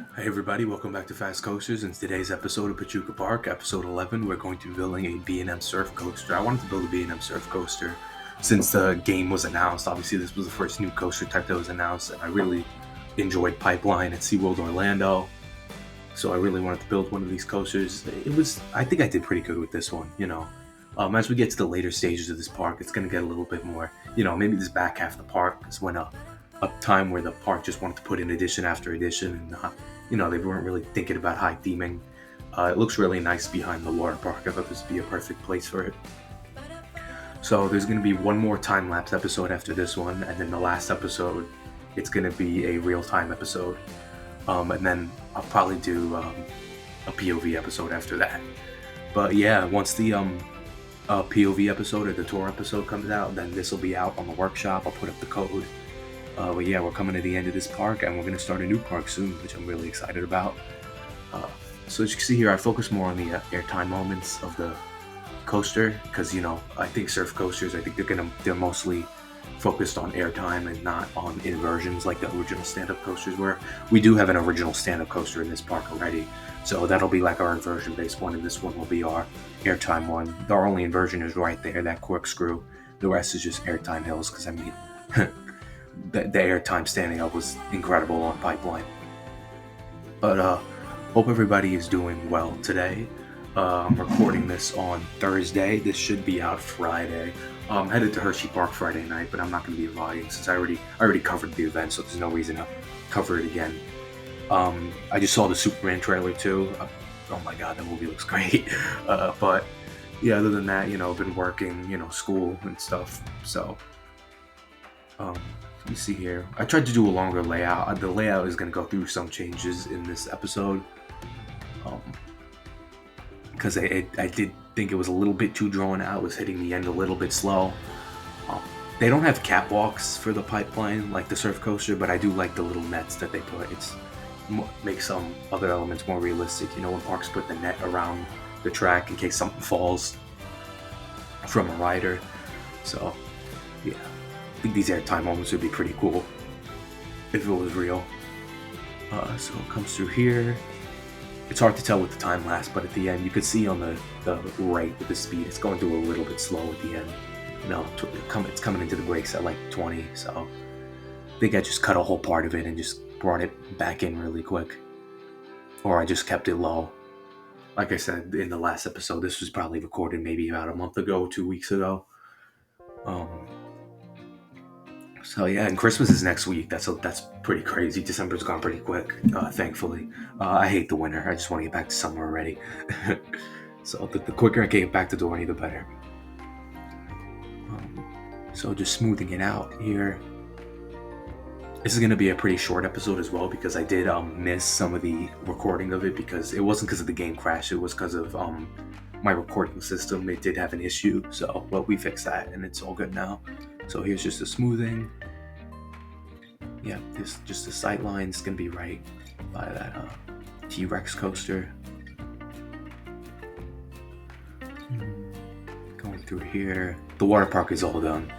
Hey everybody, welcome back to Fast Coasters. In today's episode of Pachuca Park, episode 11, we're going to be building a B&M Surf Coaster. I wanted to build a B&M Surf Coaster since the game was announced. Obviously, this was the first new coaster type that was announced, and I really enjoyed Pipeline at SeaWorld Orlando. So I really wanted to build one of these coasters. I think I did pretty good with this one. As we get to the later stages of this park, it's going to get a little bit more, maybe this back half of the park is when a time where the park just wanted to put in edition after edition, and they weren't really thinking about high theming. It looks really nice behind the water park. I thought this would be a perfect place for it. So there's going to be one more time lapse episode after this one, and then the last episode, it's going to be a real time episode, and then I'll probably do a POV episode after that. But yeah, once the POV episode or the tour episode comes out, then this will be out on the workshop. I'll put up the code. But yeah, we're coming to the end of this park, and we're going to start a new park soon, which I'm really excited about. So as you can see here, I focus more on the airtime moments of the coaster because I think surf coasters, I think they're mostly focused on airtime and not on inversions like the original stand-up coasters were. We do have an original stand-up coaster in this park already, so that'll be like our inversion-based one, and this one will be our airtime one. Our only inversion is right there, that corkscrew. The rest is just airtime hills because I mean. The airtime standing up was incredible on Pipeline. But hope everybody is doing well today. I'm recording this on Thursday. This should be out Friday. I'm headed to Hershey Park Friday night, but I'm not going to be vlogging since I already covered the event, so there's no reason to cover it again. I just saw the Superman trailer too. Oh my god, that movie looks great. But yeah, other than that, I've been working, school and stuff. So let me see here. I tried to do a longer layout. The layout is going to go through some changes in this episode. Because I did think it was a little bit too drawn out. It was hitting the end a little bit slow. They don't have catwalks for the Pipeline like the surf coaster, but I do like the little nets that they put. It makes some other elements more realistic. When parks put the net around the track in case something falls from a rider. So, yeah. I think these airtime moments would be pretty cool if it was real. So it comes through here. It's hard to tell with the time lapse, but at the end you could see on the right with the speed, it's going through a little bit slow at the end. It's coming into the brakes at like 20, so I think I just cut a whole part of it and just brought it back in really quick. Or I just kept it low. Like I said in the last episode, this was probably recorded maybe about a month ago, 2 weeks ago. So yeah, and Christmas is next week. That's pretty crazy. December's gone pretty quick, thankfully. I hate the winter. I just want to get back to summer already. So the quicker I get back to Dorney, the better. So just smoothing it out here. This is going to be a pretty short episode as well because I did miss some of the recording of it because it wasn't because of the game crash. It was because of my recording system. It did have an issue. So, well, we fixed that and it's all good now. So here's just the smoothing. Yeah, this just the sight line is gonna be right by that T-Rex coaster. Going through here. The water park is all done.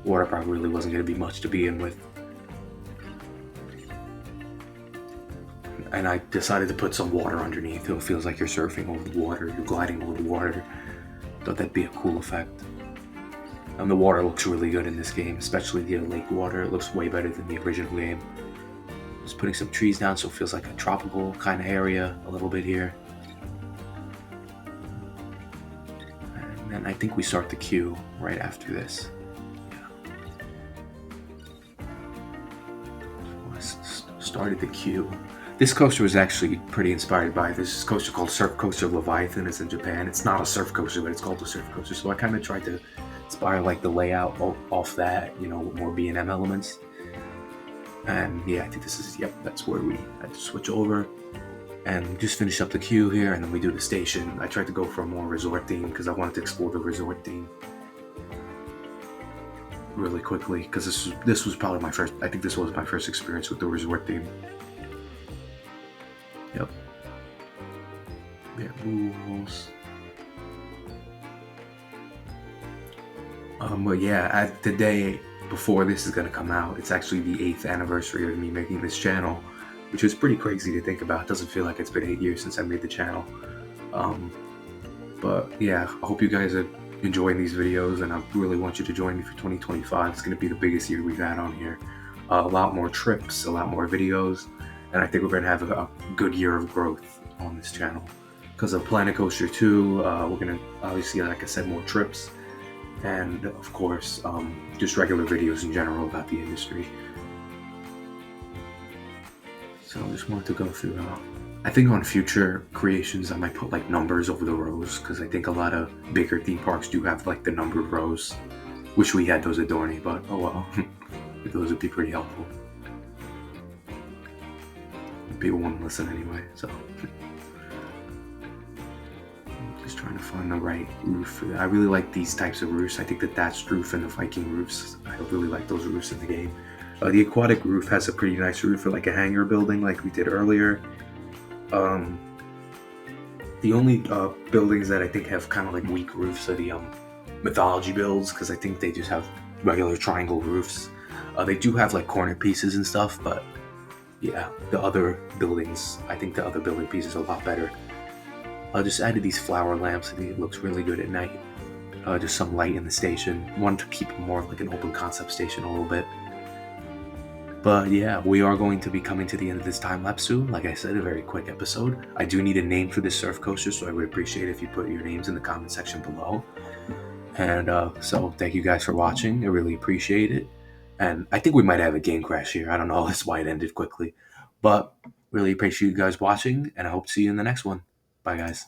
Water park really wasn't gonna be much to begin with. And I decided to put some water underneath. It feels like you're surfing over the water, you're gliding over the water. Thought that'd be a cool effect. And the water looks really good in this game, especially the lake water. It looks way better than the original game. Just putting some trees down so it feels like a tropical kind of area a little bit here. And then I think we start the queue right after this. Yeah. Started the queue. This coaster was actually pretty inspired by this coaster called Surf Coaster Leviathan. It's in Japan. It's not a surf coaster, but it's called a surf coaster. So I kind of tried to inspire like the layout off that, with more B&M elements. And yeah, I think that's where we had to switch over and just finish up the queue here, and then we do the station. I tried to go for a more resort theme because I wanted to explore the resort theme really quickly because this was probably my first. I think this was my first experience with the resort theme. Yep. Yeah, rules. But yeah, the day before this is gonna come out, it's actually the 8th anniversary of me making this channel, which is pretty crazy to think about. It doesn't feel like it's been 8 years since I made the channel. But yeah, I hope you guys are enjoying these videos, and I really want you to join me for 2025. It's going to be the biggest year we've had on here. A lot more trips, a lot more videos, and I think we're going to have a good year of growth on this channel. Because of Planet Coaster 2, we're going to obviously, like I said, more trips, and of course, just regular videos in general about the industry. So I just wanted to go through. I think on future creations, I might put like numbers over the rows, because I think a lot of bigger theme parks do have like the numbered rows. Wish we had those at Dorney, but oh well. Those would be pretty helpful. People won't listen anyway, so. I'm just trying to find the right roof for that. I really like these types of roofs. I think the thatched roof and the Viking roofs, I really like those roofs in the game. The aquatic roof has a pretty nice roof for like a hangar building like we did earlier. The only buildings that I think have kind of like weak roofs are the mythology builds, because I think they just have regular triangle roofs. They do have like corner pieces and stuff, but yeah, the other buildings, I think the other building pieces are a lot better. I just added these flower lamps. I think it looks really good at night. Just some light in the station. Wanted to keep it more like an open concept station a little bit. But yeah, we are going to be coming to the end of this time lapse soon. Like I said, a very quick episode. I do need a name for this surf coaster, so I would appreciate it if you put your names in the comment section below. And so thank you guys for watching. I really appreciate it. And I think we might have a game crash here. I don't know. That's why it ended quickly. But really appreciate you guys watching, and I hope to see you in the next one. Bye, guys.